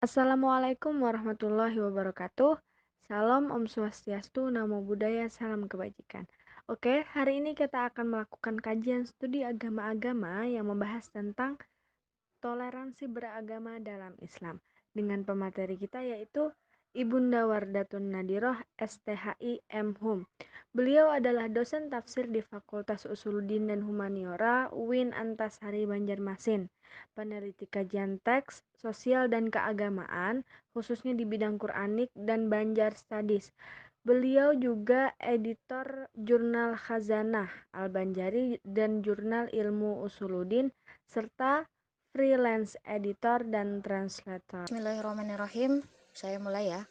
Assalamualaikum warahmatullahi wabarakatuh. Salam Om Swastiastu, Namo Buddhaya, salam kebajikan. Oke, hari ini kita akan melakukan kajian studi agama-agama yang membahas tentang toleransi beragama dalam Islam. Dengan pemateri kita yaitu Ibunda Wardatun Nadiroh STHI M.Hum. Beliau adalah dosen tafsir di Fakultas Usuluddin dan Humaniora UIN Antasari Banjarmasin, peneliti kajian teks, sosial dan keagamaan, khususnya di bidang Quranik dan Banjar Studies. Beliau juga editor jurnal Khazanah Al-Banjari dan jurnal Ilmu Usuluddin, serta freelance editor dan translator. Bismillahirrahmanirrahim. Saya mulai ya.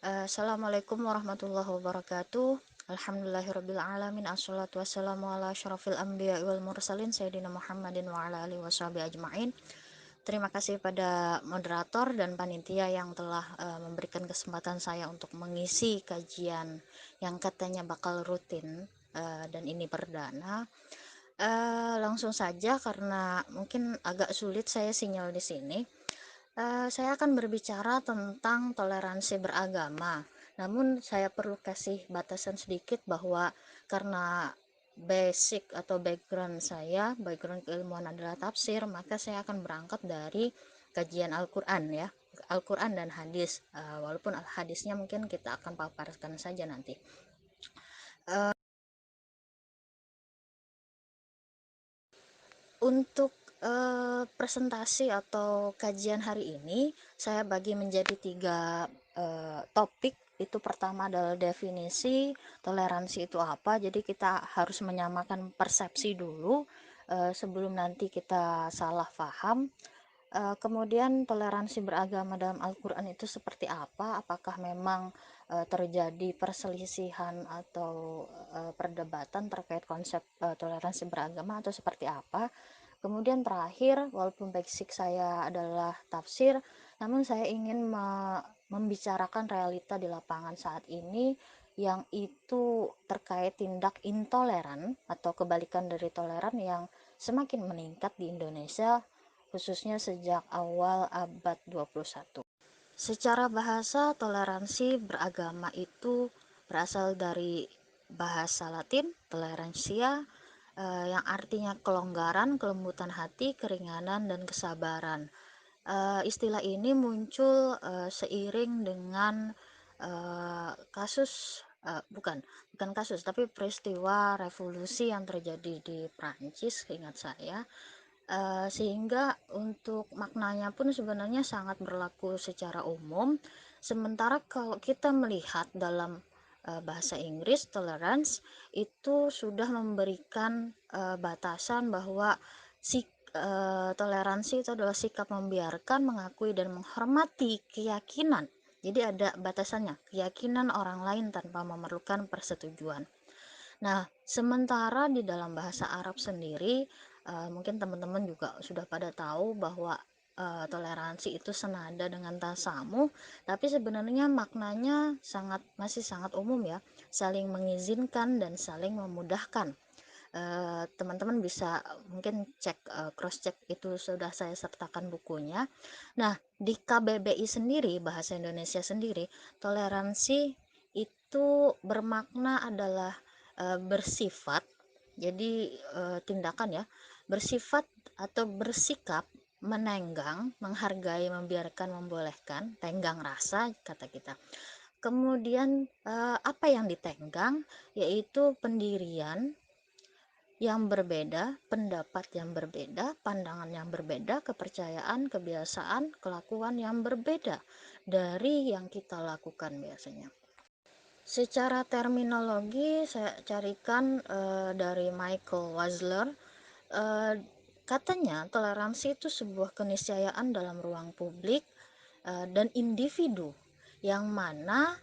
Assalamualaikum warahmatullahi wabarakatuh. Alhamdulillahirabbil alamin. Assalatu wassalamu ala asyrafil anbiya wal mursalin sayyidina Muhammadin wa ala alihi washabihi ajmain. Terima kasih pada moderator dan panitia yang telah memberikan kesempatan saya untuk mengisi kajian yang katanya bakal rutin, dan ini perdana. Langsung saja karena mungkin agak sulit saya sinyal di sini. Saya akan berbicara tentang toleransi beragama. Namun saya perlu kasih batasan sedikit bahwa karena basic atau background keilmuan adalah tafsir, maka saya akan berangkat dari kajian Al-Quran ya, Al-Quran dan hadis. Walaupun hadisnya mungkin kita akan paparkan saja nanti. Untuk presentasi atau kajian hari ini saya bagi menjadi 3 topik. Itu pertama adalah definisi toleransi itu apa. Jadi kita harus menyamakan persepsi dulu sebelum nanti kita salah paham. Kemudian toleransi beragama dalam Al-Quran itu seperti apa? Apakah memang terjadi perselisihan atau perdebatan terkait konsep toleransi beragama atau seperti apa? Kemudian terakhir, walaupun basic saya adalah tafsir, namun saya ingin membicarakan realita di lapangan saat ini yang itu terkait tindak intoleran atau kebalikan dari toleran yang semakin meningkat di Indonesia, khususnya sejak awal abad 21. Secara bahasa, toleransi beragama itu berasal dari bahasa Latin, toleransia, yang artinya kelonggaran, kelembutan hati, keringanan, dan kesabaran. Istilah ini muncul seiring dengan bukan kasus, tapi peristiwa revolusi yang terjadi di Prancis, ingat saya. Sehingga untuk maknanya pun sebenarnya sangat berlaku secara umum. Sementara kalau kita melihat dalam bahasa Inggris, tolerance itu sudah memberikan batasan bahwa toleransi itu adalah sikap membiarkan, mengakui, dan menghormati keyakinan. Jadi ada batasannya, keyakinan orang lain tanpa memerlukan persetujuan. Nah, sementara di dalam bahasa Arab sendiri, mungkin teman-teman juga sudah pada tahu bahwa toleransi itu senada dengan tasamuh, tapi sebenarnya maknanya masih sangat umum ya, saling mengizinkan dan saling memudahkan. Teman-teman bisa mungkin cross check, itu sudah saya sertakan bukunya. Nah, di KBBI sendiri, bahasa Indonesia sendiri, toleransi itu bermakna adalah bersifat, jadi tindakan ya, bersifat atau bersikap menenggang, menghargai, membiarkan, membolehkan, tenggang rasa kata kita. Kemudian apa yang ditenggang, yaitu pendirian yang berbeda, pendapat yang berbeda, pandangan yang berbeda, kepercayaan, kebiasaan, kelakuan yang berbeda dari yang kita lakukan biasanya. Secara terminologi saya carikan dari Michael Wasler. Eh, Katanya toleransi itu sebuah keniscayaan dalam ruang publik dan individu yang mana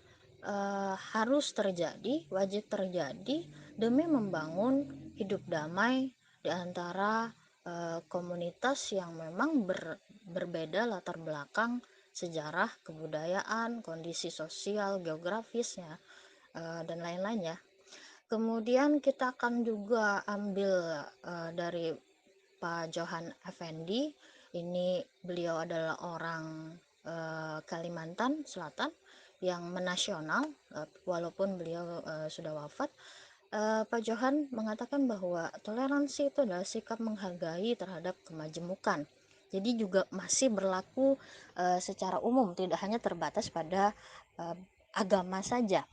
harus terjadi, wajib terjadi demi membangun hidup damai di antara komunitas yang memang berbeda latar belakang, sejarah, kebudayaan, kondisi sosial, geografisnya, dan lain-lain ya. Kemudian kita akan juga ambil dari Pak Johan Effendi. Ini beliau adalah orang Kalimantan Selatan yang menasional, walaupun beliau sudah wafat. Pak Johan mengatakan bahwa toleransi itu adalah sikap menghargai terhadap kemajemukan. Jadi juga masih berlaku secara umum, tidak hanya terbatas pada uh, agama saja.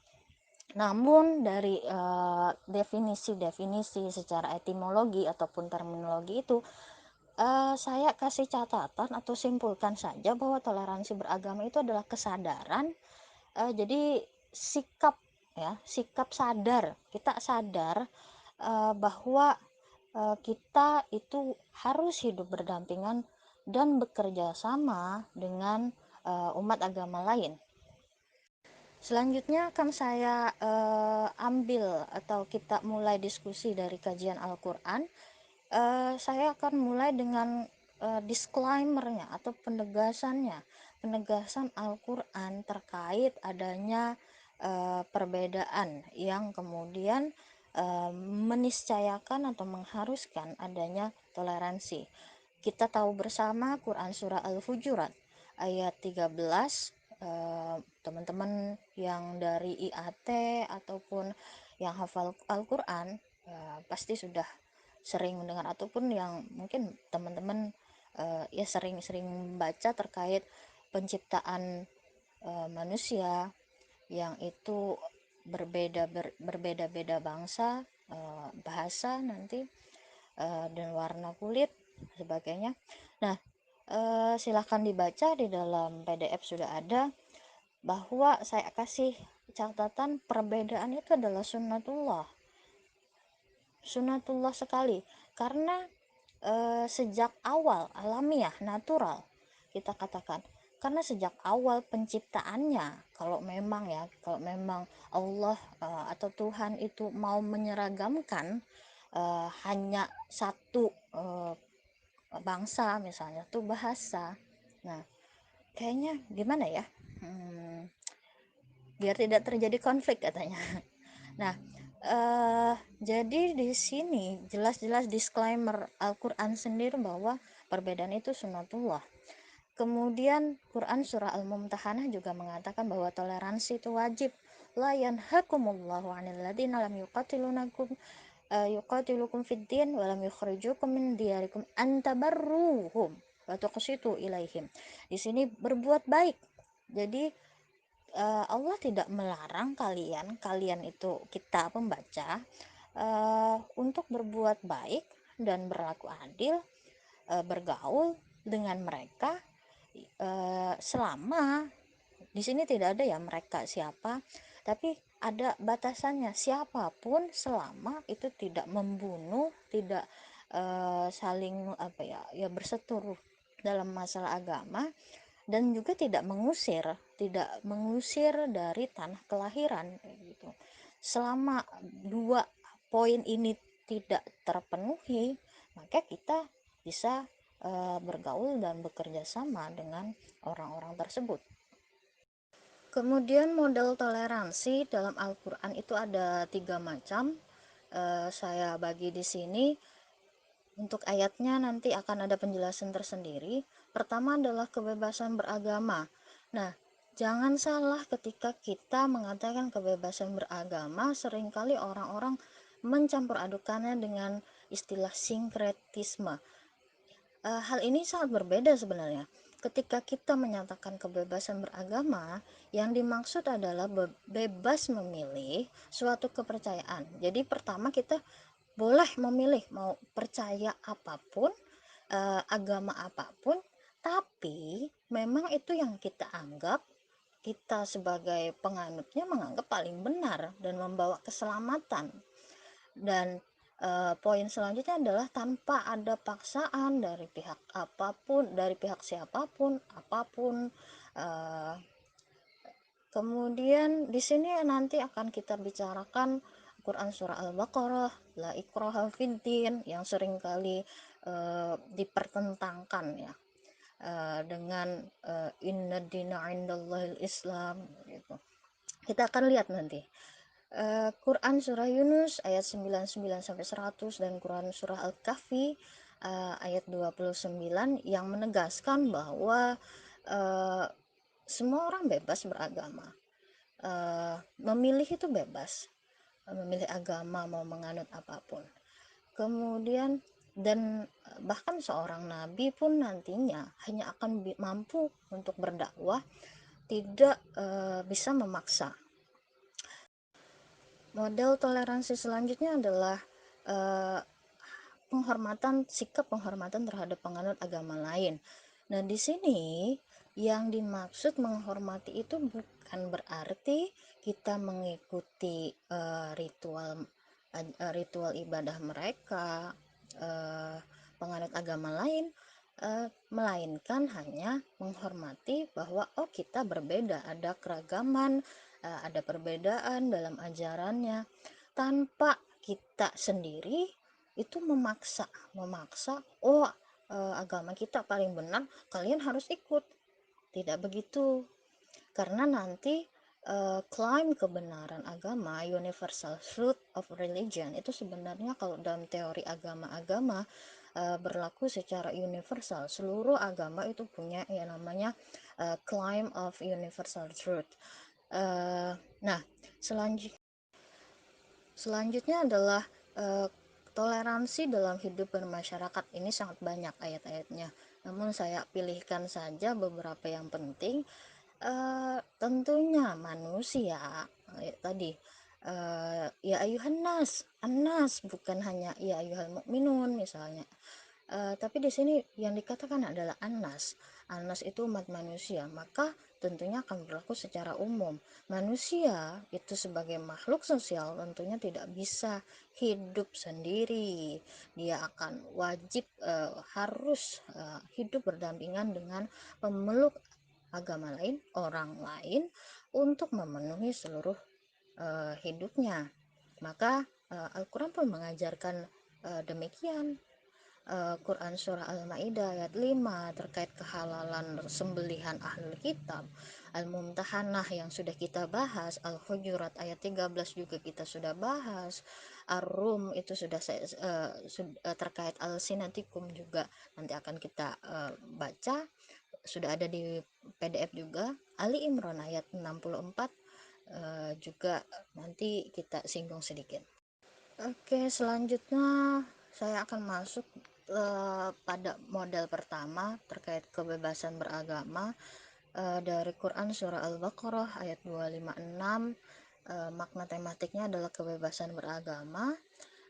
Namun dari definisi-definisi secara etimologi ataupun terminologi itu, saya kasih catatan atau simpulkan saja bahwa toleransi beragama itu adalah kesadaran, jadi sikap, ya, sikap sadar, kita sadar bahwa kita itu harus hidup berdampingan dan bekerja sama dengan umat agama lain. Selanjutnya akan saya ambil atau kita mulai diskusi dari kajian Al-Quran. Saya akan mulai dengan disclaimer-nya atau penegasannya, penegasan Al-Quran terkait adanya perbedaan yang kemudian meniscayakan atau mengharuskan adanya toleransi. Kita tahu bersama Quran surah Al-Hujurat ayat 13, teman-teman yang dari IAT ataupun yang hafal Al-Quran pasti sudah sering mendengar, ataupun yang mungkin teman-teman ya sering-sering baca terkait penciptaan manusia yang itu berbeda-beda bangsa, bahasa nanti, dan warna kulit sebagainya. Nah, silahkan dibaca di dalam PDF sudah ada, bahwa saya kasih catatan perbedaan itu adalah sunnatullah sekali, karena sejak awal alamiah natural kita katakan, karena sejak awal penciptaannya, kalau memang Allah atau Tuhan itu mau menyeragamkan hanya satu bangsa, misalnya tuh bahasa, nah kayaknya gimana ya, biar tidak terjadi konflik katanya. Nah, jadi di sini jelas-jelas disclaimer Al-Quran sendiri bahwa perbedaan itu sunnatullah. Kemudian Quran surah Al-Mumtahanah juga mengatakan bahwa toleransi itu wajib. La yanhakumullahu 'anil ladzina lam yuqatilukum fid din wa lam yukhrijukum min diyarikum an tabarruhum wa tuqsitu ilaihim. Di sini berbuat baik. Jadi Allah tidak melarang kalian itu, kita pembaca, untuk berbuat baik dan berlaku adil, bergaul dengan mereka, selama di sini tidak ada ya mereka siapa, tapi ada batasannya, siapapun selama itu tidak membunuh, tidak saling apa ya, ya berseteru dalam masalah agama, dan juga tidak mengusir dari tanah kelahiran gitu. Selama dua poin ini tidak terpenuhi, maka kita bisa bergaul dan bekerja sama dengan orang-orang tersebut. Kemudian model toleransi dalam Al-Quran itu ada 3 macam. Saya bagi di sini. Untuk ayatnya nanti akan ada penjelasan tersendiri. Pertama adalah kebebasan beragama. Nah, jangan salah ketika kita mengatakan kebebasan beragama, seringkali orang-orang mencampur adukannya dengan istilah sinkretisme. Hal ini sangat berbeda sebenarnya. Ketika kita menyatakan kebebasan beragama, yang dimaksud adalah bebas memilih suatu kepercayaan. Jadi pertama kita boleh memilih mau percaya apapun, agama apapun, tapi memang itu yang kita anggap, kita sebagai penganutnya menganggap paling benar dan membawa keselamatan. Dan poin selanjutnya adalah tanpa ada paksaan dari pihak apapun, dari pihak siapapun, apapun. Uh, Kemudian di sini nanti akan kita bicarakan Quran surah Al-Baqarah, la ikraha fiddin, yang seringkali dipertentangkan ya, dengan inna dina indallahil Islam gitu. Kita akan lihat nanti Quran surah Yunus ayat 99 sampai 100 dan Quran surah Al-Kahfi ayat 29 yang menegaskan bahwa semua orang bebas beragama, memilih itu bebas, memilih agama mau menganut apapun. Kemudian dan bahkan seorang nabi pun nantinya hanya akan mampu untuk berdakwah, tidak bisa memaksa. Model toleransi selanjutnya adalah eh, sikap penghormatan terhadap penganut agama lain. Nah, di sini yang dimaksud menghormati itu bukan berarti kita mengikuti ritual ibadah mereka, uh, penganut agama lain, melainkan hanya menghormati bahwa oh kita berbeda, ada keragaman, ada perbedaan dalam ajarannya, tanpa kita sendiri itu memaksa oh agama kita paling benar, kalian harus ikut. Tidak begitu, karena nanti klaim kebenaran agama, universal truth of religion, itu sebenarnya kalau dalam teori agama-agama berlaku secara universal. Seluruh agama itu punya yang namanya claim of universal truth. Nah, selanjutnya Selanjutnya adalah eh, toleransi dalam hidup bermasyarakat. Ini sangat banyak ayat-ayatnya. Namun saya pilihkan saja beberapa yang penting. Tentunya manusia, tadi ya ayuhan nas, anas, bukan hanya ya ayuhal mukminun misalnya. Tapi di sini yang dikatakan adalah anas. Anas itu umat manusia, maka tentunya akan berlaku secara umum. Manusia itu sebagai makhluk sosial tentunya tidak bisa hidup sendiri. Dia akan wajib harus hidup berdampingan dengan pemeluk agama lain, orang lain, untuk memenuhi seluruh hidupnya. Maka Al-Quran pun mengajarkan demikian. Quran Surah Al-Ma'idah ayat 5 terkait kehalalan sembelihan ahlul kitab, Al-Mumtahanah yang sudah kita bahas, Al-Hujurat ayat 13 juga kita sudah bahas, Ar-Rum itu sudah terkait Al-Sinatikum juga nanti akan kita baca, sudah ada di PDF juga. Ali Imran ayat 64 juga nanti kita singgung sedikit. Oke, selanjutnya saya akan masuk pada model pertama terkait kebebasan beragama dari Quran Surah Al-Baqarah ayat 256. Makna tematiknya adalah kebebasan beragama.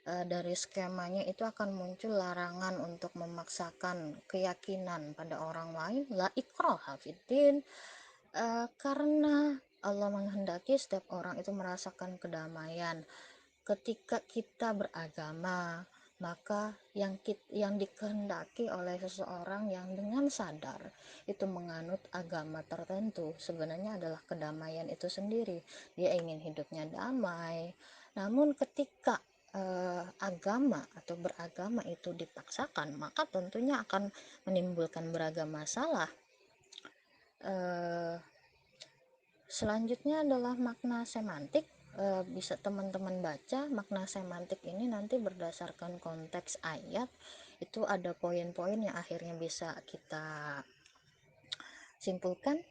Dari skemanya itu akan muncul larangan untuk memaksakan keyakinan pada orang lain, la ikraha fiddin, karena Allah menghendaki setiap orang itu merasakan kedamaian. Ketika kita beragama, maka yang dikehendaki oleh seseorang yang dengan sadar itu menganut agama tertentu sebenarnya adalah kedamaian itu sendiri. Dia ingin hidupnya damai. Namun ketika agama atau beragama itu dipaksakan, maka tentunya akan menimbulkan beragam masalah. eh, Selanjutnya adalah makna semantik. Bisa teman-teman baca makna semantik ini nanti berdasarkan konteks ayat, itu ada poin-poin yang akhirnya bisa kita simpulkan.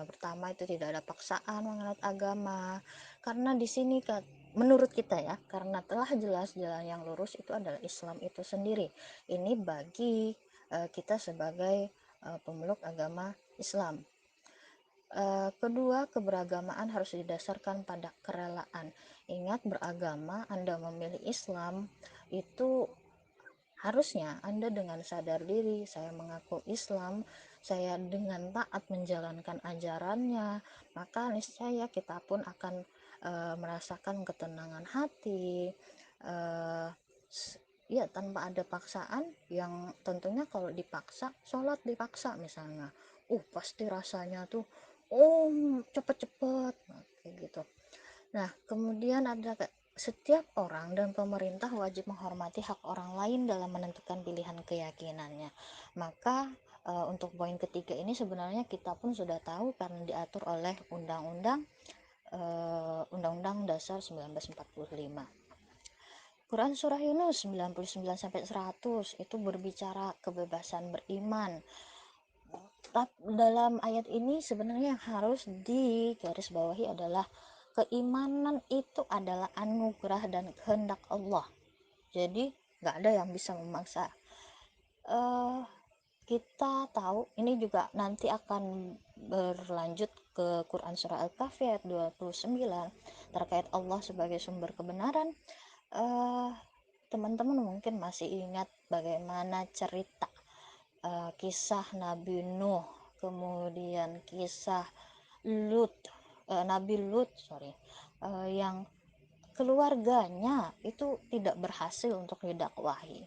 Pertama itu tidak ada paksaan menganut agama, karena di sini menurut kita ya, karena telah jelas jalan yang lurus itu adalah Islam itu sendiri. Ini bagi kita sebagai pemeluk agama Islam. Kedua, keberagamaan harus didasarkan pada kerelaan. Ingat, beragama, Anda memilih Islam, itu harusnya Anda dengan sadar diri, saya mengaku Islam, saya dengan taat menjalankan ajarannya, maka niscaya kita pun akan merasakan ketenangan hati, uh, ya tanpa ada paksaan. Yang tentunya kalau dipaksa, sholat dipaksa misalnya, pasti rasanya tuh cepet-cepet, nah, kayak gitu. Nah, kemudian ada setiap orang dan pemerintah wajib menghormati hak orang lain dalam menentukan pilihan keyakinannya. Maka untuk poin ketiga ini sebenarnya kita pun sudah tahu karena diatur oleh Undang-Undang Dasar 1945. Quran Surah Yunus 99 sampai 100 itu berbicara kebebasan beriman. dalam ayat ini sebenarnya yang harus digarisbawahi adalah keimanan itu adalah anugerah dan kehendak Allah. Jadi nggak ada yang bisa memaksa. uh, Kita tahu ini juga nanti akan berlanjut ke Quran surah Al-Kahfi ayat 29 terkait Allah sebagai sumber kebenaran. uh, Teman-teman mungkin masih ingat bagaimana cerita kisah Nabi Nuh, kemudian kisah Lut, Nabi Lut, yang keluarganya itu tidak berhasil untuk didakwahi.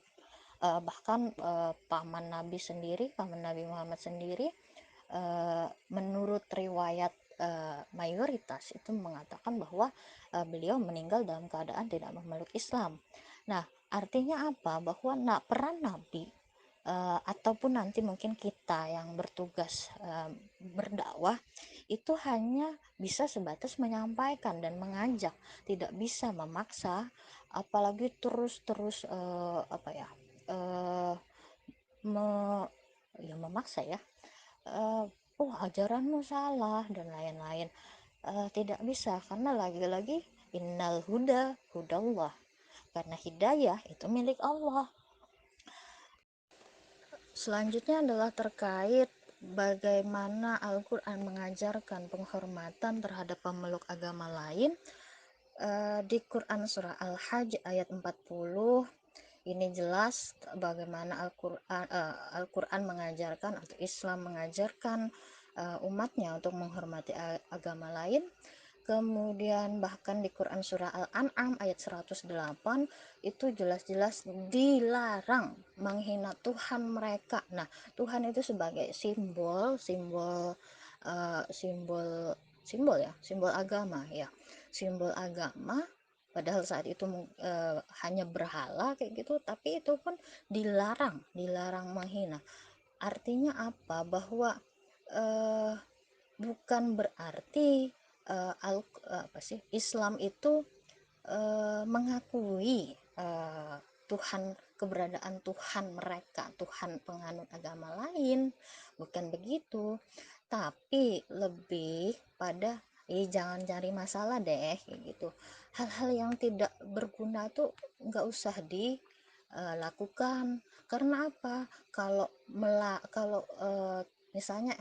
Bahkan paman Nabi sendiri, paman Nabi Muhammad sendiri, menurut riwayat mayoritas itu mengatakan bahwa beliau meninggal dalam keadaan tidak memeluk Islam. Nah, artinya apa? Bahwa peran Nabi ataupun nanti mungkin kita yang bertugas berdakwah itu hanya bisa sebatas menyampaikan dan mengajak, tidak bisa memaksa, apalagi terus-terus uh, me, memaksa ya, ajaranmu salah dan lain-lain. Tidak bisa, karena lagi-lagi innal huda hudallah, karena hidayah itu milik Allah. Selanjutnya adalah terkait bagaimana Al-Quran mengajarkan penghormatan terhadap pemeluk agama lain. Di Quran surah Al-Hajj ayat 40 ini jelas bagaimana Al-Quran mengajarkan atau Islam mengajarkan umatnya untuk menghormati agama lain. Kemudian bahkan di Quran surah Al-An'am ayat 108 itu jelas-jelas dilarang menghina Tuhan mereka. Nah, Tuhan itu sebagai simbol simbol agama ya, simbol agama. Padahal saat itu hanya berhala kayak gitu, tapi itu pun dilarang menghina. Artinya apa? Bahwa uh, bukan berarti Islam itu mengakui Tuhan, keberadaan Tuhan mereka, Tuhan penganut agama lain, bukan begitu, tapi lebih pada jangan cari masalah deh kayak gitu. Hal-hal yang tidak berguna tuh nggak usah dilakukan. Karena apa? Kalau misalnya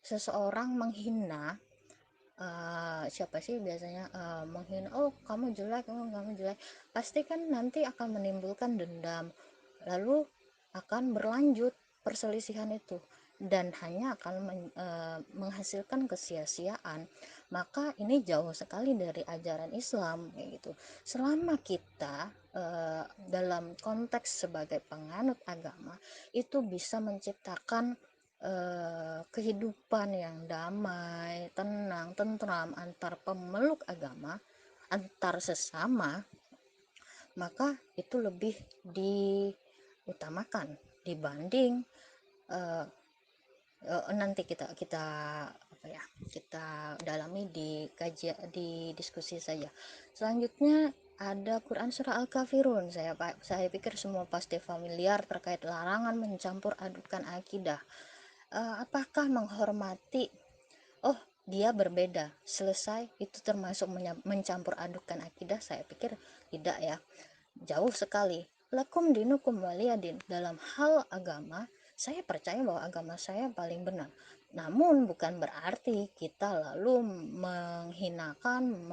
seseorang menghina, siapa sih biasanya menghina, oh kamu jelek, kamu jelek, pasti kan nanti akan menimbulkan dendam, lalu akan berlanjut perselisihan itu dan hanya akan menghasilkan kesia-siaan. Maka ini jauh sekali dari ajaran Islam kayak gitu. Selama kita dalam konteks sebagai penganut agama itu bisa menciptakan kehidupan yang damai, tenang, tentram antar pemeluk agama, antar sesama, maka itu lebih diutamakan dibanding uh, nanti kita apa ya, kita dalami di diskusi saja. Selanjutnya ada Quran surah Al-Kafirun. Saya pikir semua pasti familiar terkait larangan mencampur adukan akidah. Apakah menghormati, oh dia berbeda selesai itu termasuk mencampur adukan akidah? Saya pikir tidak ya, jauh sekali. Lakum dinukum waliyadin. Dalam hal agama, saya percaya bahwa agama saya paling benar, namun bukan berarti kita lalu menghinakan,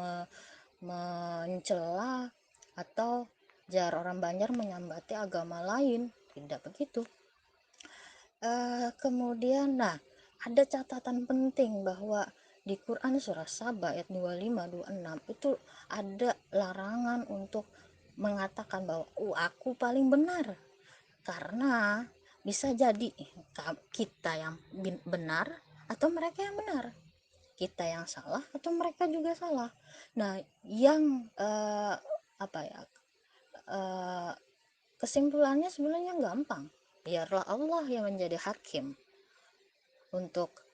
mencela, atau jar orang Banjar menyambati agama lain, tidak begitu. Kemudian ada catatan penting bahwa di Quran surah Saba ayat 25-26 itu ada larangan untuk mengatakan bahwa aku paling benar, karena bisa jadi kita yang benar atau mereka yang benar, kita yang salah atau mereka juga salah. Nah, yang apa ya, eh, kesimpulannya sebenarnya gampang, biarlah Allah yang menjadi hakim untuk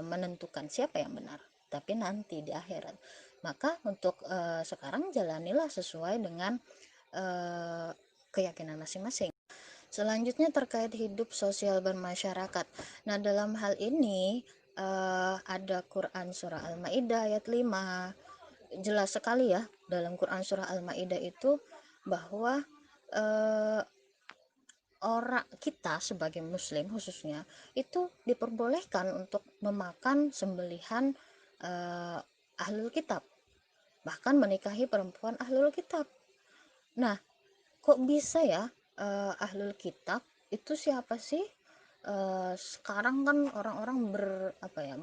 menentukan siapa yang benar, tapi nanti di akhirat. Maka untuk sekarang jalanilah sesuai dengan keyakinan masing-masing. Selanjutnya terkait hidup sosial bermasyarakat. Nah, dalam hal ini ada Quran surah Al-Maidah ayat 5. Jelas sekali ya dalam Quran surah Al-Maidah itu bahwa eh, orang kita sebagai muslim khususnya itu diperbolehkan untuk memakan sembelihan eh, ahlul kitab, bahkan menikahi perempuan ahlul kitab. Nah, kok bisa ya ahlul kitab itu siapa sih? Sekarang kan orang-orang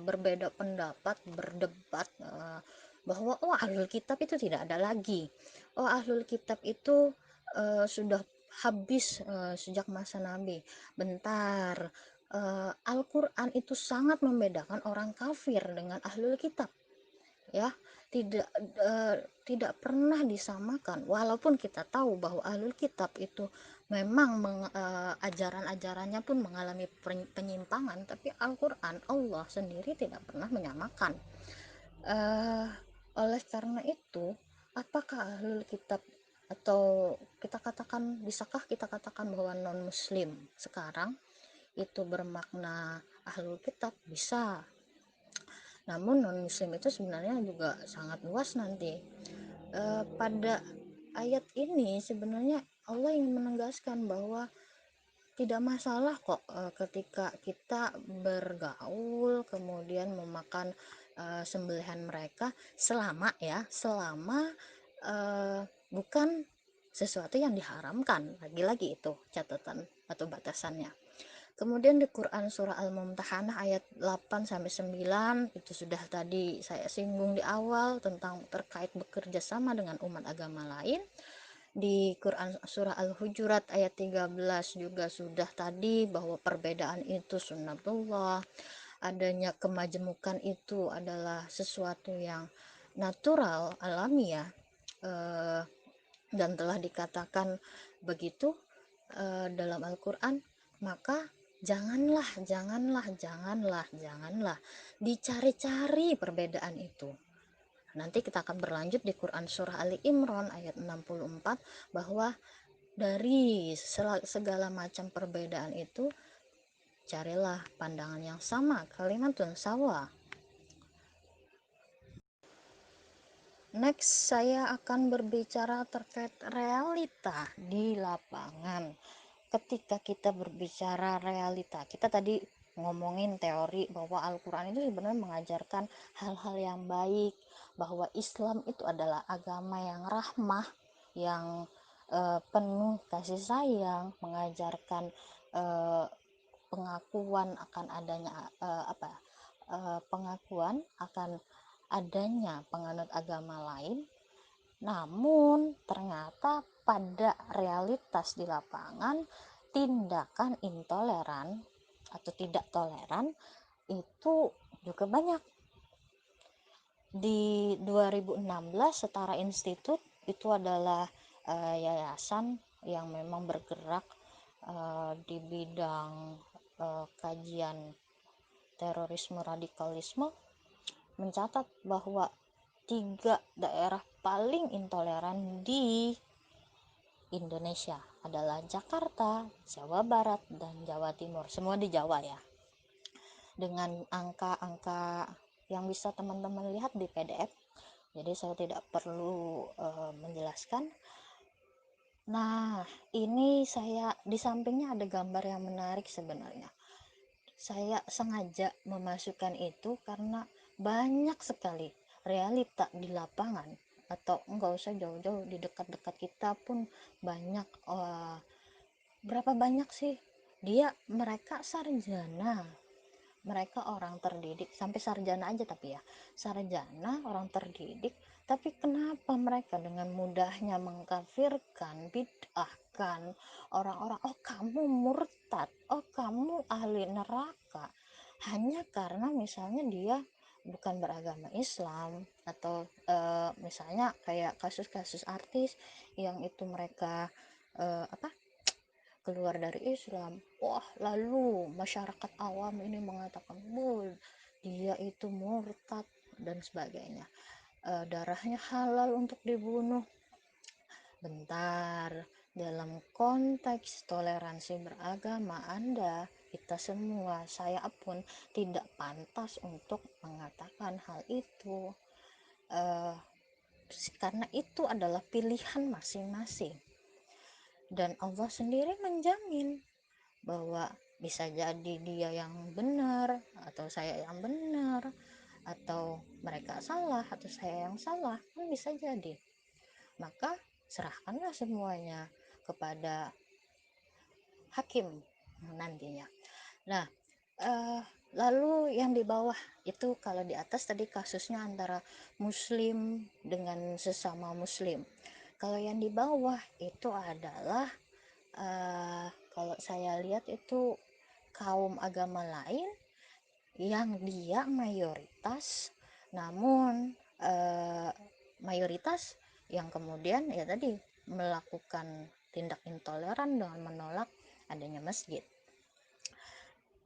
berbeda pendapat, berdebat bahwa oh ahlul kitab itu tidak ada lagi. Oh ahlul kitab itu sudah habis sejak masa Nabi. Bentar, Al-Qur'an itu sangat membedakan orang kafir dengan ahlul kitab, ya. Tidak tidak pernah disamakan, walaupun kita tahu bahwa ahlul kitab itu memang ajaran-ajarannya pun mengalami penyimpangan, tapi Al-Quran Allah sendiri tidak pernah menyamakan. uh, oleh karena itu, apakah ahlul kitab, atau bisakah kita katakan bahwa non muslim sekarang itu bermakna ahlul kitab? Bisa, namun non muslim itu sebenarnya juga sangat luas nanti. Pada ayat ini sebenarnya Allah ingin menegaskan bahwa tidak masalah kok ketika kita bergaul kemudian memakan sembelihan mereka, selama bukan sesuatu yang diharamkan. Lagi-lagi itu catatan atau batasannya. Kemudian di Quran surah Al-Mumtahanah ayat 8 sampai 9 itu sudah tadi saya singgung di awal tentang terkait bekerja sama dengan umat agama lain. Di Quran surah Al-Hujurat ayat 13 juga sudah tadi bahwa perbedaan itu sunnatullah, adanya kemajemukan itu adalah sesuatu yang natural, alamiah, eh, dan telah dikatakan begitu dalam Al-Quran. Maka janganlah dicari-cari perbedaan itu. Nanti kita akan berlanjut di Quran surah Ali Imran ayat 64 bahwa dari segala macam perbedaan itu carilah pandangan yang sama, kalimatun sawa. Next, saya akan berbicara terkait realita di lapangan. Ketika kita berbicara realita, kita tadi ngomongin teori bahwa Al-Quran itu sebenarnya mengajarkan hal-hal yang baik, bahwa Islam itu adalah agama yang rahmah, yang penuh kasih sayang, mengajarkan eh, pengakuan akan adanya pengakuan akan adanya penganut agama lain. Namun ternyata pada realitas di lapangan, tindakan intoleran atau tidak toleran itu juga banyak. Di 2016 Setara Institut itu adalah yayasan yang memang bergerak di bidang kajian terorisme radikalisme, mencatat bahwa 3 daerah paling intoleran di Indonesia adalah Jakarta, Jawa Barat, dan Jawa Timur. Semua di Jawa ya. Dengan angka-angka yang bisa teman-teman lihat di PDF. Jadi saya tidak perlu menjelaskan. Nah, ini saya di sampingnya ada gambar yang menarik sebenarnya. Saya sengaja memasukkan itu karena banyak sekali realita di lapangan, atau enggak usah jauh-jauh, di dekat-dekat kita pun banyak. Berapa banyak sih mereka sarjana, mereka orang terdidik, sampai sarjana aja, tapi ya sarjana orang terdidik, tapi kenapa mereka dengan mudahnya mengkafirkan, bid'ahkan orang-orang, oh kamu murtad, oh kamu ahli neraka, hanya karena misalnya dia bukan beragama Islam, atau misalnya kayak kasus-kasus artis yang itu mereka apa keluar dari Islam. Wah, lalu masyarakat awam ini mengatakan, dia itu murtad dan sebagainya. Darahnya halal untuk dibunuh. Bentar, dalam konteks toleransi beragama kita semua, saya pun tidak pantas untuk mengatakan hal itu, eh, karena itu adalah pilihan masing-masing, dan Allah sendiri menjamin bahwa bisa jadi dia yang benar atau saya yang benar, atau mereka salah atau saya yang salah, kan bisa jadi. Maka serahkanlah semuanya kepada hakim nantinya. Nah, lalu yang di bawah itu, kalau di atas tadi kasusnya antara muslim dengan sesama muslim. Kalau yang di bawah itu adalah, kalau saya lihat itu kaum agama lain yang dia mayoritas, namun mayoritas yang kemudian ya tadi melakukan tindak intoleran dengan menolak adanya masjid.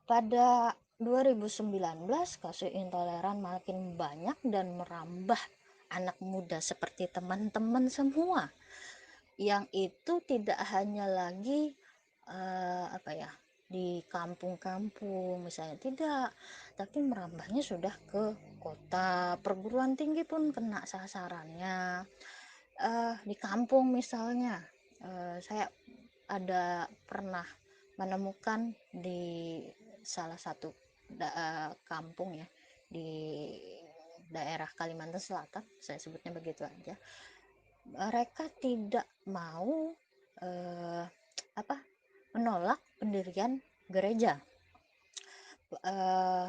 Pada 2019 kasus intoleran makin banyak dan merambah anak muda seperti teman-teman semua, yang itu tidak hanya lagi apa ya, di kampung-kampung misalnya, tidak, tapi merambahnya sudah ke kota, perguruan tinggi pun kena sasarannya. Di kampung misalnya, saya ada pernah menemukan di salah satu kampung ya, di daerah Kalimantan Selatan, saya sebutnya begitu aja. Mereka tidak mau apa menolak pendirian gereja.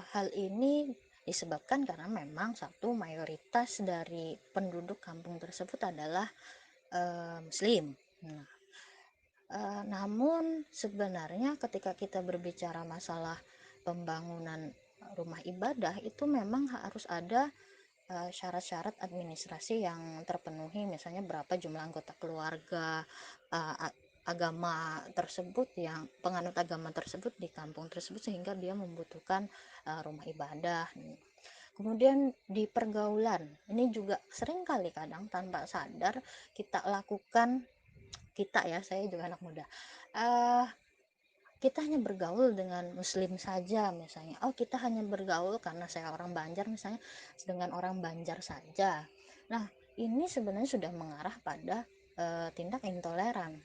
Hal ini disebabkan karena memang satu, mayoritas dari penduduk kampung tersebut adalah muslim. Nah, namun sebenarnya ketika kita berbicara masalah pembangunan rumah ibadah, itu memang harus ada syarat-syarat administrasi yang terpenuhi, misalnya berapa jumlah anggota keluarga agama tersebut, yang penganut agama tersebut di kampung tersebut, sehingga dia membutuhkan rumah ibadah. Kemudian di pergaulan ini juga sering kali kadang tanpa sadar kita lakukan, kita ya, saya juga anak muda, uh, kita hanya bergaul dengan muslim saja misalnya, oh kita hanya bergaul karena saya orang Banjar misalnya, dengan orang Banjar saja. Nah, ini sebenarnya sudah mengarah pada tindak intoleran.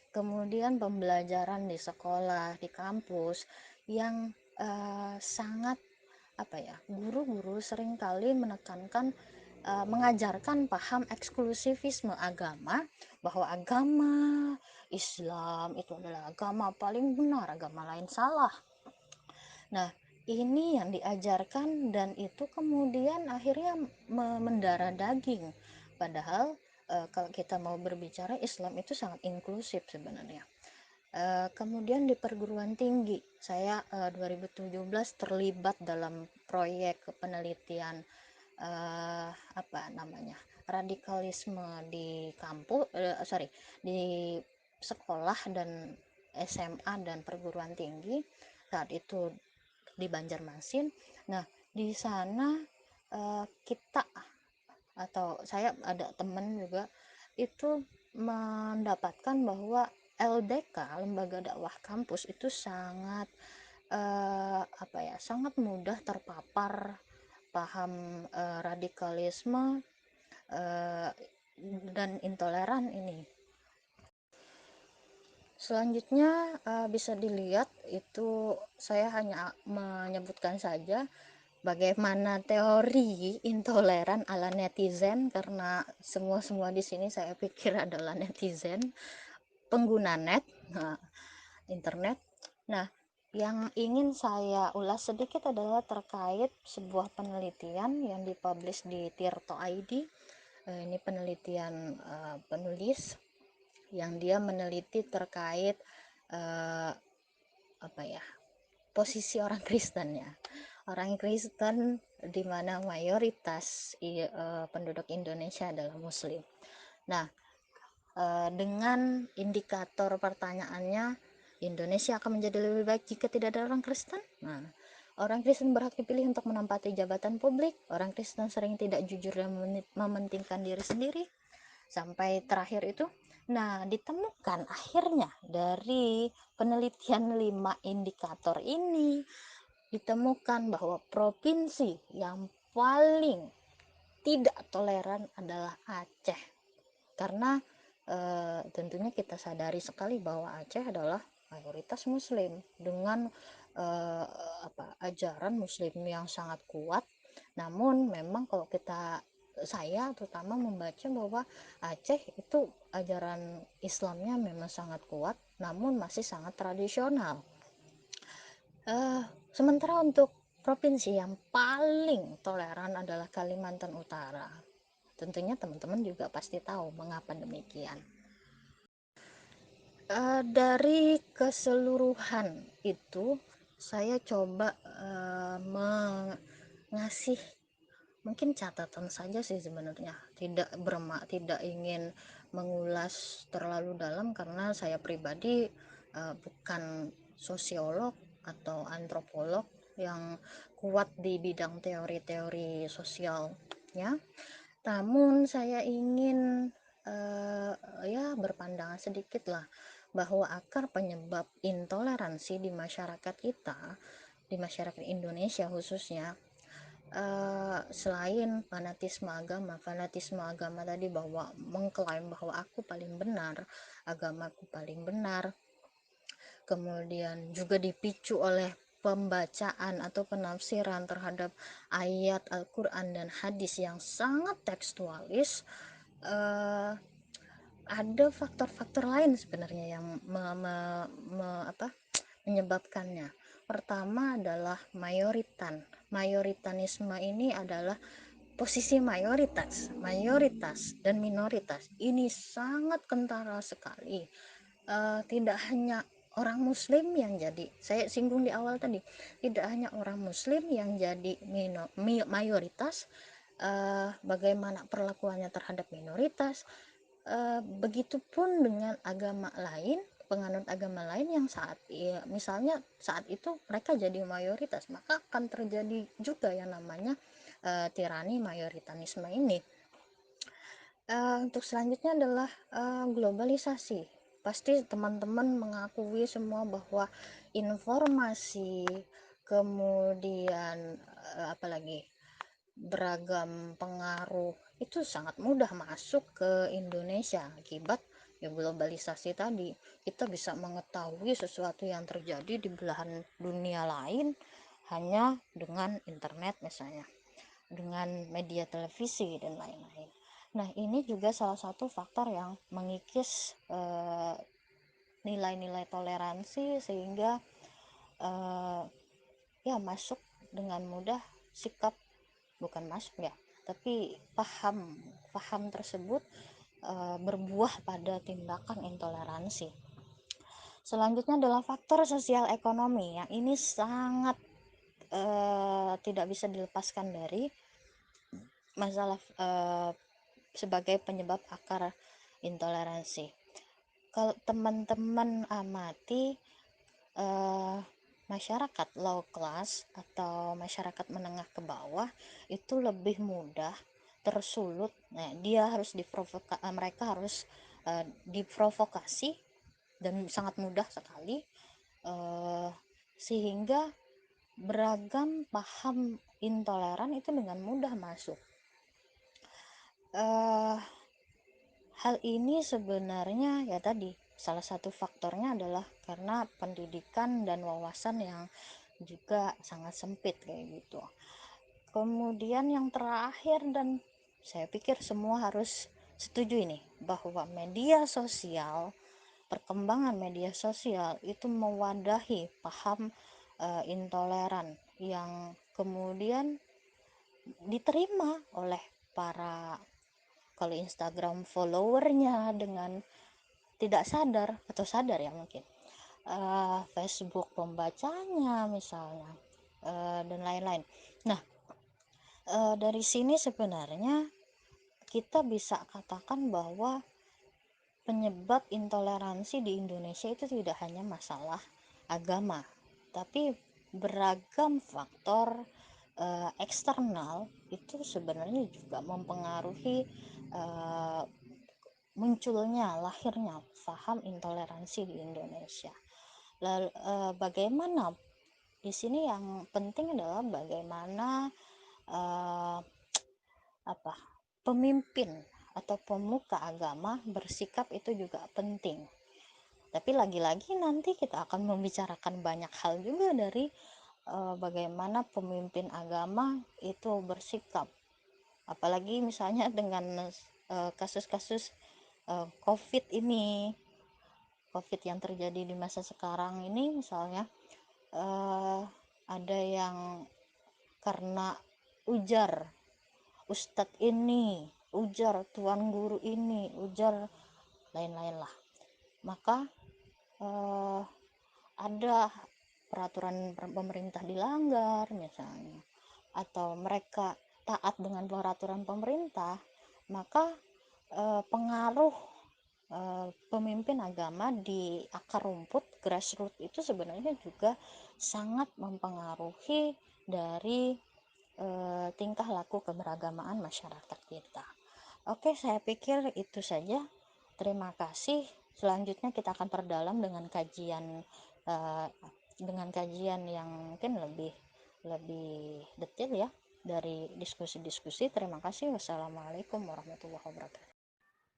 Kemudian pembelajaran di sekolah, di kampus yang sangat apa ya, guru-guru seringkali menekankan, mengajarkan paham eksklusivisme agama, bahwa agama Islam itu adalah agama paling benar, agama lain salah. Nah, ini yang diajarkan, dan itu kemudian akhirnya mendarah daging. Padahal kalau kita mau berbicara, Islam itu sangat inklusif sebenarnya. Kemudian di perguruan tinggi, saya 2017 terlibat dalam proyek penelitian apa namanya, radikalisme di kampus, di sekolah dan SMA dan perguruan tinggi saat itu di Banjarmasin. Nah, di sana kita, atau saya ada teman juga itu mendapatkan bahwa LDK, lembaga dakwah kampus, itu sangat apa ya, sangat mudah terpapar paham radikalisme eh, dan intoleran ini. Selanjutnya bisa dilihat, itu saya hanya menyebutkan saja bagaimana teori intoleran ala netizen, karena semua di sini saya pikir adalah netizen, pengguna net, nah, internet. Nah, yang ingin saya ulas sedikit adalah terkait sebuah penelitian yang dipublish di Tirto ID. Ini penelitian penulis yang dia meneliti terkait apa ya, posisi orang Kristen ya. Orang Kristen di mana mayoritas penduduk Indonesia adalah Muslim. Nah, dengan indikator pertanyaannya, Indonesia akan menjadi lebih baik jika tidak ada orang Kristen. Nah, orang Kristen berhak dipilih untuk menempati jabatan publik. Orang Kristen sering tidak jujur dan mementingkan diri sendiri. Sampai terakhir itu, Nah, ditemukan akhirnya dari penelitian 5 indikator ini, ditemukan bahwa provinsi yang paling tidak toleran adalah Aceh. Karena tentunya kita sadari sekali bahwa Aceh adalah mayoritas muslim dengan eh, ajaran muslim yang sangat kuat. Namun memang kalau saya terutama membaca bahwa Aceh itu ajaran Islamnya memang sangat kuat, namun masih sangat tradisional. eh, Sementara untuk provinsi yang paling toleran adalah Kalimantan Utara. Tentunya teman-teman juga pasti tahu mengapa demikian. Dari keseluruhan itu, saya coba mengasih mungkin catatan saja sih sebenarnya, tidak ingin mengulas terlalu dalam karena saya pribadi bukan sosiolog atau antropolog yang kuat di bidang teori-teori sosialnya. Namun saya ingin ya berpandangan sedikit lah bahwa akar penyebab intoleransi di masyarakat kita, di masyarakat Indonesia khususnya, selain fanatisme agama tadi, bahwa mengklaim bahwa aku paling benar, agamaku paling benar, kemudian juga dipicu oleh pembacaan atau penafsiran terhadap ayat Al-Quran dan hadis yang sangat tekstualis. eh, ada faktor-faktor lain sebenarnya yang menyebabkannya. Pertama adalah mayoritanisme. Ini adalah posisi mayoritas dan minoritas ini sangat kentara sekali. Tidak hanya orang muslim yang jadi, saya singgung di awal tadi, tidak hanya orang muslim yang jadi mayoritas. Bagaimana perlakuannya terhadap minoritas, begitupun dengan agama lain, penganut agama lain yang misalnya saat itu mereka jadi mayoritas, maka akan terjadi juga yang namanya tirani mayoritanisme ini. Untuk selanjutnya adalah globalisasi. Pasti teman-teman mengakui semua bahwa informasi, kemudian apalagi beragam pengaruh itu sangat mudah masuk ke Indonesia akibat ya globalisasi tadi. Kita bisa mengetahui sesuatu yang terjadi di belahan dunia lain hanya dengan internet misalnya, dengan media televisi dan lain-lain. Nah, ini juga salah satu faktor yang mengikis nilai-nilai toleransi sehingga eh, ya masuk dengan mudah sikap, bukan masuk ya, tapi paham paham tersebut berbuah pada tindakan intoleransi. Selanjutnya adalah faktor sosial ekonomi yang ini sangat tidak bisa dilepaskan dari masalah sebagai penyebab akar intoleransi. Kalau teman-teman amati eh, masyarakat low class atau masyarakat menengah ke bawah itu lebih mudah tersulut. Nah, mereka harus diprovokasi dan sangat mudah sekali, eh, sehingga beragam paham intoleran itu dengan mudah masuk. eh, Hal ini sebenarnya ya tadi salah satu faktornya adalah karena pendidikan dan wawasan yang juga sangat sempit kayak gitu. Kemudian yang terakhir, dan saya pikir semua harus setuju ini, bahwa perkembangan media sosial itu mewadahi paham intoleran yang kemudian diterima oleh para, kalau Instagram followernya dengan tidak sadar atau sadar ya mungkin, Facebook pembacanya misalnya, dan lain-lain. Nah, dari sini sebenarnya kita bisa katakan bahwa penyebab intoleransi di Indonesia itu tidak hanya masalah agama, tapi beragam faktor eksternal itu sebenarnya juga mempengaruhi, eh, munculnya, lahirnya paham intoleransi di Indonesia. Lalu bagaimana di sini yang penting adalah bagaimana eh, apa pemimpin atau pemuka agama bersikap, itu juga penting. Tapi lagi-lagi nanti kita akan membicarakan banyak hal juga dari bagaimana pemimpin agama itu bersikap, apalagi misalnya dengan kasus-kasus COVID ini, COVID yang terjadi di masa sekarang ini. Misalnya eh, ada yang karena ujar ustadz ini, ujar tuan guru ini, ujar lain-lain lah, maka eh, ada peraturan pemerintah dilanggar misalnya, atau mereka taat dengan peraturan pemerintah, maka pengaruh pemimpin agama di akar rumput, grassroots, itu sebenarnya juga sangat mempengaruhi dari tingkah laku keberagamaan masyarakat kita. Oke, saya pikir itu saja. Terima kasih. Selanjutnya kita akan perdalam eh, dengan kajian yang mungkin lebih lebih detail ya, dari diskusi-diskusi. Terima kasih. Wassalamualaikum warahmatullahi wabarakatuh.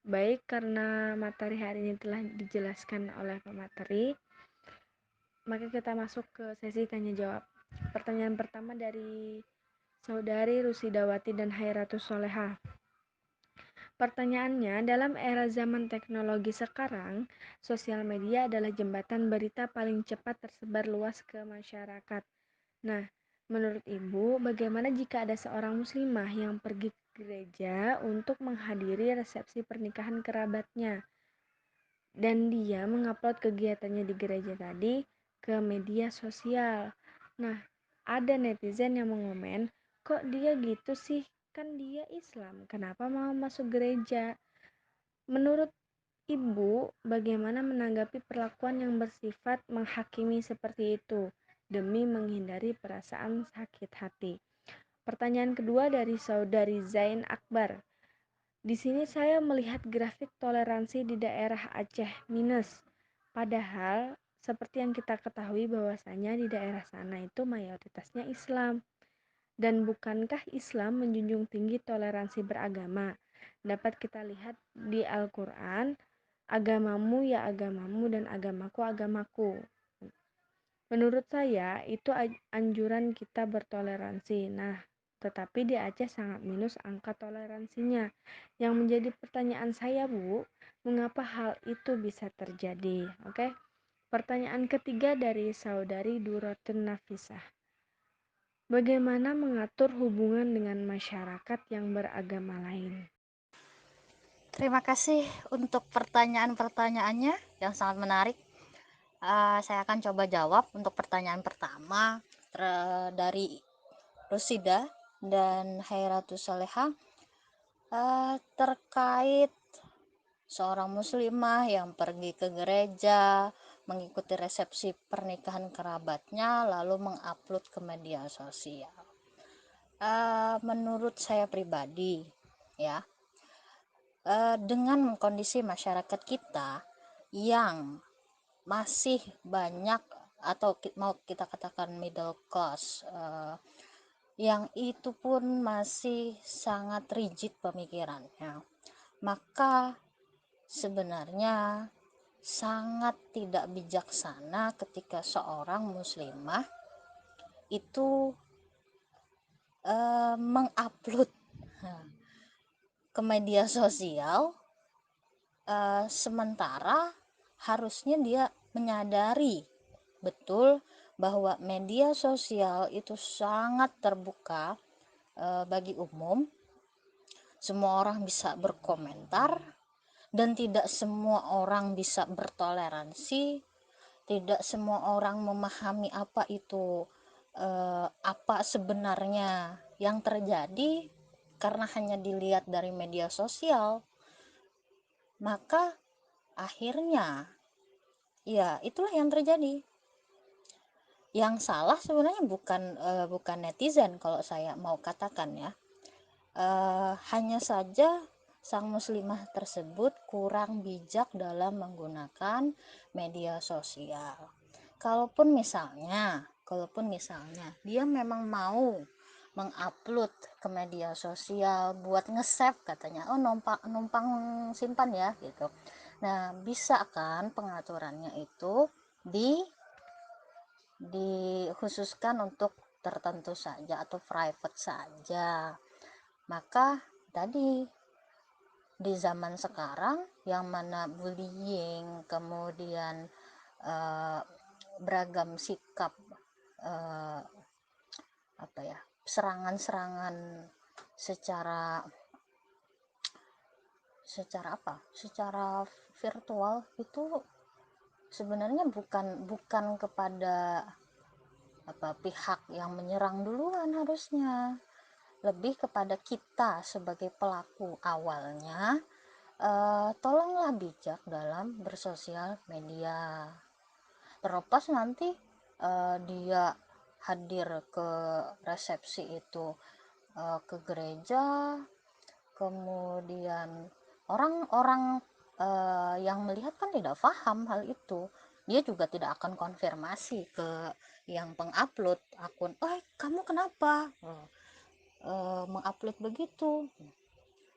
Baik, karena materi hari ini telah dijelaskan oleh pemateri, maka kita masuk ke sesi tanya jawab. Pertanyaan pertama dari Saudari Rusidawati dan Hairatus Soleha. Pertanyaannya, dalam era zaman teknologi sekarang, sosial media adalah jembatan berita paling cepat tersebar luas ke masyarakat. Nah, menurut Ibu, bagaimana jika ada seorang muslimah yang pergi ke gereja untuk menghadiri resepsi pernikahan kerabatnya dan dia mengupload kegiatannya di gereja tadi ke media sosial? Nah, ada netizen yang mengomen, kok dia gitu sih? Kan dia Islam, kenapa mau masuk gereja? Menurut Ibu, bagaimana menanggapi perlakuan yang bersifat menghakimi seperti itu demi menghindari perasaan sakit hati? Pertanyaan kedua dari Saudari Zain Akbar. Di sini saya melihat grafik toleransi di daerah Aceh minus. Padahal seperti yang kita ketahui bahwasanya di daerah sana itu mayoritasnya Islam. Dan bukankah Islam menjunjung tinggi toleransi beragama? Dapat kita lihat di Al-Quran, agamamu ya agamamu dan agamaku agamaku. Menurut saya itu anjuran kita bertoleransi. Nah, tetapi di Aceh sangat minus angka toleransinya. Yang menjadi pertanyaan saya, Bu, mengapa hal itu bisa terjadi? Oke. Pertanyaan ketiga dari Saudari Duratun Nafisah. Bagaimana mengatur hubungan dengan masyarakat yang beragama lain? Terima kasih untuk pertanyaan-pertanyaannya yang sangat menarik. Saya akan coba jawab untuk pertanyaan pertama dari Rusida dan Hairatus Soleha, terkait seorang muslimah yang pergi ke gereja mengikuti resepsi pernikahan kerabatnya lalu mengupload ke media sosial. Menurut saya pribadi ya, dengan kondisi masyarakat kita yang masih banyak, atau mau kita katakan middle class, yang itu pun masih sangat rigid pemikirannya, maka sebenarnya sangat tidak bijaksana ketika seorang muslimah itu mengupload ke media sosial, sementara harusnya dia menyadari betul bahwa media sosial itu sangat terbuka bagi umum. Semua orang bisa berkomentar dan tidak semua orang bisa bertoleransi, tidak semua orang memahami apa itu, apa sebenarnya yang terjadi karena hanya dilihat dari media sosial. Maka akhirnya ya itulah yang terjadi. Yang salah sebenarnya bukan netizen, kalau saya mau katakan ya. Hanya saja sang muslimah tersebut kurang bijak dalam menggunakan media sosial. Kalaupun misalnya dia memang mau mengupload ke media sosial buat nge-save katanya, oh numpang numpang simpan ya gitu. Nah, bisa kan pengaturannya itu di dikhususkan untuk tertentu saja atau private saja. Maka tadi di zaman sekarang yang mana bullying, kemudian eh, beragam sikap, eh, apa ya, serangan-serangan secara secara apa secara virtual itu sebenarnya bukan bukan kepada apa pihak yang menyerang duluan, harusnya lebih kepada kita sebagai pelaku awalnya. Tolonglah bijak dalam bersosial media, terlepas nanti dia hadir ke resepsi itu, ke gereja, kemudian orang-orang yang melihat kan tidak paham hal itu, dia juga tidak akan konfirmasi ke yang pengupload akun, oh kamu kenapa mengupload begitu,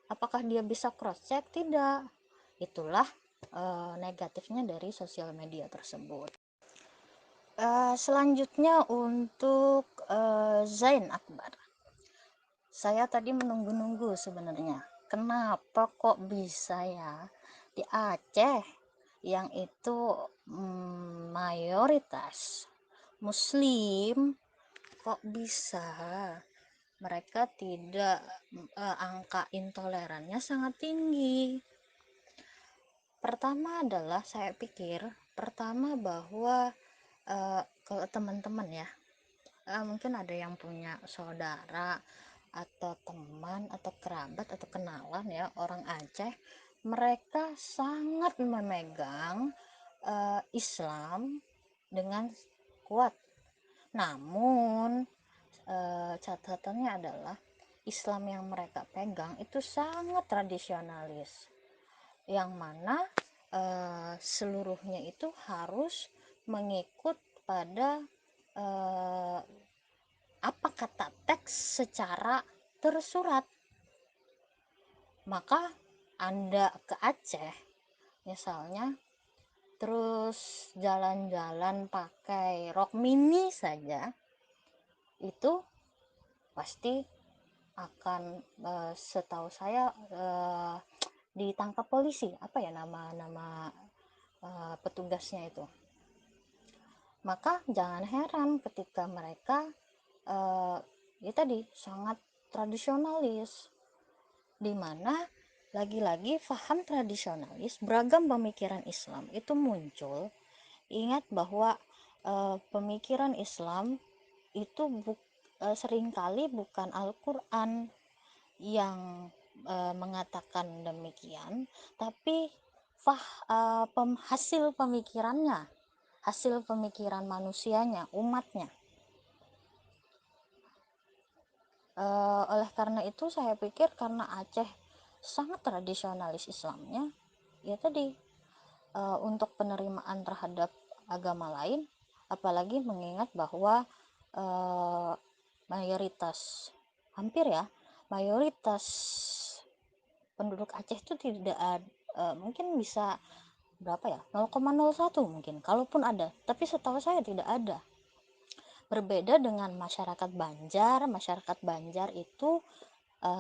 apakah dia bisa cross check, tidak. Itulah negatifnya dari sosial media tersebut. Selanjutnya untuk Zain Akbar, saya tadi menunggu-nunggu sebenarnya kenapa kok bisa ya di Aceh yang itu mayoritas muslim, kok bisa mereka tidak, angka intolerannya sangat tinggi. Pertama adalah saya pikir pertama bahwa kalau teman-teman ya, mungkin ada yang punya saudara atau teman atau kerabat atau kenalan ya orang Aceh, mereka sangat memegang Islam dengan kuat. Namun catatannya adalah Islam yang mereka pegang itu sangat tradisionalis, yang mana seluruhnya itu harus mengikut pada eh, apa kata teks secara tersurat. Maka Anda ke Aceh misalnya, terus jalan-jalan pakai rok mini saja, itu pasti akan setahu saya ditangkap polisi. Apa ya nama-nama petugasnya itu. Maka jangan heran ketika mereka ya tadi sangat tradisionalis, di mana lagi-lagi faham tradisionalis, beragam pemikiran Islam itu muncul. Ingat bahwa pemikiran Islam itu seringkali bukan Al-Quran yang mengatakan demikian, tapi hasil pemikirannya, hasil pemikiran manusianya, umatnya. Oleh karena itu saya pikir karena Aceh sangat tradisionalis Islamnya, ya tadi untuk penerimaan terhadap agama lain, apalagi mengingat bahwa uh, mayoritas hampir ya mayoritas penduduk Aceh itu tidak ada, mungkin bisa berapa ya, 0,01 mungkin kalaupun ada, tapi setahu saya tidak ada. Berbeda dengan masyarakat Banjar itu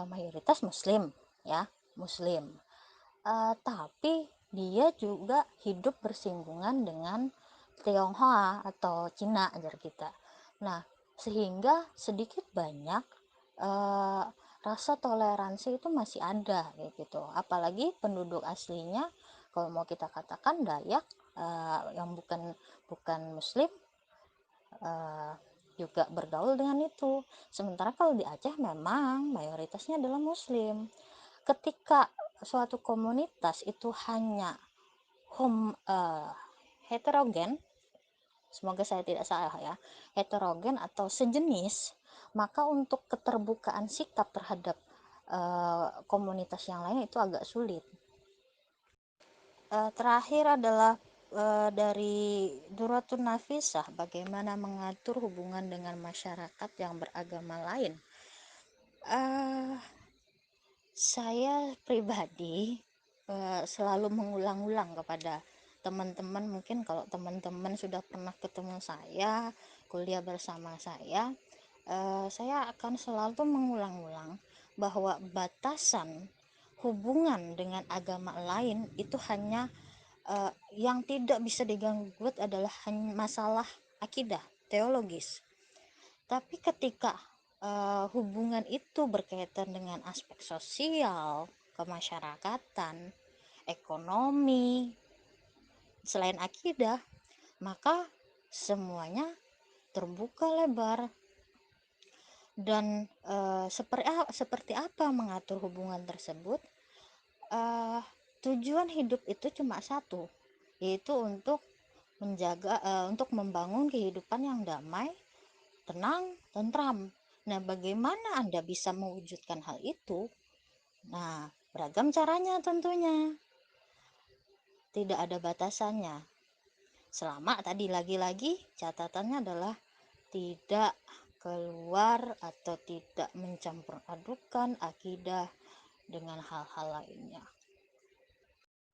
mayoritas muslim ya, muslim. Tapi dia juga hidup bersinggungan dengan Tionghoa atau Cina ajar kita. Nah, sehingga sedikit banyak uh, rasa toleransi itu masih ada gitu. Apalagi penduduk aslinya, kalau mau kita katakan Dayak, yang bukan bukan muslim, uh, juga bergaul dengan itu. Sementara kalau di Aceh memang mayoritasnya adalah muslim. Ketika suatu komunitas itu hanya heterogen, semoga saya tidak salah ya, heterogen atau sejenis, maka untuk keterbukaan sikap terhadap komunitas yang lain itu agak sulit. Terakhir adalah dari Duratun Nafisah, bagaimana mengatur hubungan dengan masyarakat yang beragama lain. Uh, saya pribadi selalu mengulang-ulang kepada teman-teman, mungkin kalau teman-teman sudah pernah ketemu saya, kuliah bersama saya akan selalu mengulang-ulang bahwa batasan hubungan dengan agama lain itu hanya yang tidak bisa diganggu adalah hanya masalah akidah, teologis. Tapi ketika hubungan itu berkaitan dengan aspek sosial, kemasyarakatan, ekonomi, selain akidah, maka semuanya terbuka lebar. Dan seperti apa mengatur hubungan tersebut? uh, Tujuan hidup itu cuma satu, yaitu untuk membangun kehidupan yang damai, tenang, tentram. Nah, bagaimana Anda bisa mewujudkan hal itu? Nah, beragam caranya tentunya. Tidak ada batasannya. Selama tadi lagi-lagi catatannya adalah tidak keluar atau tidak mencampur adukan akidah dengan hal-hal lainnya.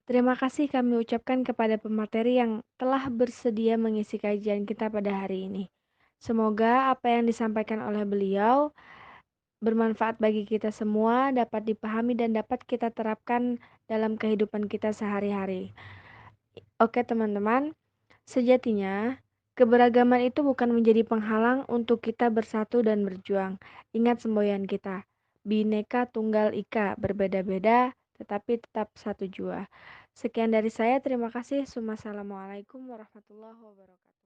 Terima kasih kami ucapkan kepada pemateri yang telah bersedia mengisi kajian kita pada hari ini. Semoga apa yang disampaikan oleh beliau bermanfaat bagi kita semua, dapat dipahami dan dapat kita terapkan dalam kehidupan kita sehari-hari. Oke, teman-teman, sejatinya keberagaman itu bukan menjadi penghalang untuk kita bersatu dan berjuang. Ingat semboyan kita, Bhinneka Tunggal Ika, berbeda-beda tetapi tetap satu jua. Sekian dari saya, terima kasih. Wassalamualaikum warahmatullahi wabarakatuh.